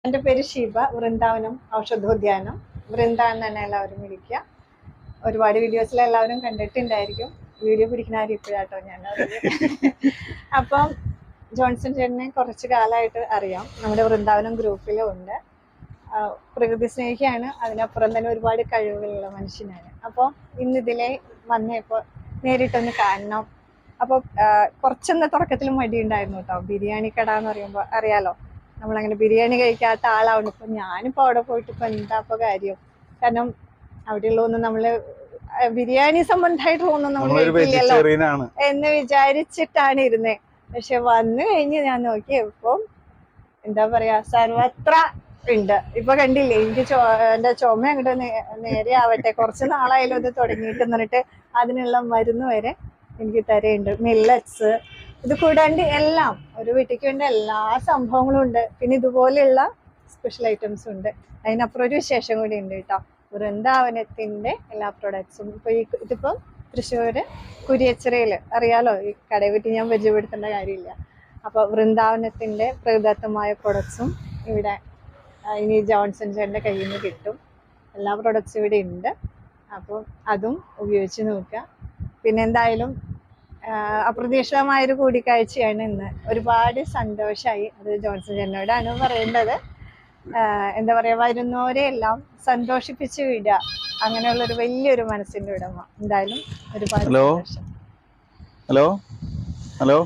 എൻ്റെ പേര് ഷീബ. വൃന്ദാവനം ഔഷധോദ്യാനം, വൃന്ദാവനം തന്നെ എല്ലാവരും വിളിക്കുക. ഒരുപാട് വീഡിയോസിൽ എല്ലാവരും കണ്ടിട്ടുണ്ടായിരിക്കും. വീഡിയോ പിടിക്കുന്നവർ ഇപ്പോഴാട്ടോ ഞാൻ അപ്പം ജോൺസൺ ചേട്ടനെ കുറച്ച് കാലമായിട്ട് അറിയാം. നമ്മുടെ വൃന്ദാവനം ഗ്രൂപ്പിലും ഉണ്ട്. പ്രകൃതി സ്നേഹിയാണ്, അതിനപ്പുറം തന്നെ ഒരുപാട് കഴിവുകളുള്ള മനുഷ്യനാണ്. അപ്പോൾ ഇന്നിതിലെ വന്നപ്പോൾ നേരിട്ടൊന്ന് കാണണം. അപ്പോൾ കുറച്ചൊന്ന് തുടക്കത്തിൽ മടിയുണ്ടായിരുന്നു കേട്ടോ. ബിരിയാണി കട എന്ന് പറയുമ്പോൾ അറിയാലോ, നമ്മളങ്ങനെ ബിരിയാണി കഴിക്കാത്ത ആളാവുണ്ട്. ഇപ്പം ഞാനിപ്പോൾ അവിടെ പോയിട്ട് ഇപ്പം എന്താ ഇപ്പോൾ കാര്യം? കാരണം അവിടെയുള്ളതൊന്നും നമ്മള് ബിരിയാണി സംബന്ധമായിട്ടുള്ളതൊന്നും നമ്മൾ കഴിക്കില്ലല്ലോ എന്ന് വിചാരിച്ചിട്ടാണ് ഇരുന്നേ. പക്ഷെ വന്നു കഴിഞ്ഞ് ഞാൻ നോക്കിയപ്പം എന്താ പറയാ, സർവത്ര ഉണ്ട്. ഇപ്പൊ കണ്ടില്ലേ, എനിക്ക് എന്റെ ചുമ അങ്ങോട്ട് നേരെ ആവട്ടെ. കുറച്ച് നാളായാലും അത് തുടങ്ങിയിട്ട് എന്നിട്ട് അതിനുള്ള മരുന്ന് വരെ എനിക്ക് തരുന്നുണ്ട്. മില്ലറ്റ്സ് ഇത് കൂടാണ്ട് എല്ലാം, ഒരു വീട്ടിലേക്ക് വേണ്ട എല്ലാ സംഭവങ്ങളും ഉണ്ട്. പിന്നെ ഇതുപോലെയുള്ള സ്പെഷ്യൽ ഐറ്റംസും ഉണ്ട്. അതിനപ്പുറം ഒരു വിശേഷം കൂടി ഉണ്ട് കേട്ടോ. വൃന്ദാവനത്തിന്റെ എല്ലാ പ്രൊഡക്ട്സും ഇപ്പൊ ഇതിപ്പോ തൃശ്ശൂര് കുരിയച്ചിറയില് അറിയാലോ, ഈ കടയെ പറ്റി ഞാൻ പരിചയപ്പെടുത്തേണ്ട കാര്യമില്ല. അപ്പൊ വൃന്ദാവനത്തിന്റെ പ്രകൃതിദത്തമായ പ്രൊഡക്ട്സും ഇവിടെ ഇനി ജോൺസൺ ചേട്ടൻ്റെ കയ്യിൽ നിന്ന് കിട്ടും. എല്ലാ പ്രൊഡക്ട്സും ഇവിടെ ഉണ്ട്. അപ്പം അതും ഉപയോഗിച്ച് നോക്കുക. പിന്നെ എന്തായാലും അപ്രതീക്ഷിതമായൊരു കൂടിക്കാഴ്ചയാണ് ഇന്ന്. ഒരുപാട് സന്തോഷമായി. അത് ജോൺസൺ ചേട്ടനോടാണ് പറയേണ്ടത്. എന്താ പറയാ, വരുന്നവരെ എല്ലാം സന്തോഷിപ്പിച്ച് വിടുക, അങ്ങനെയുള്ളൊരു വലിയൊരു മനസ്സിന്റെ ഉടമ. എന്തായാലും ഒരുപാട് സന്തോഷം. ഹലോ.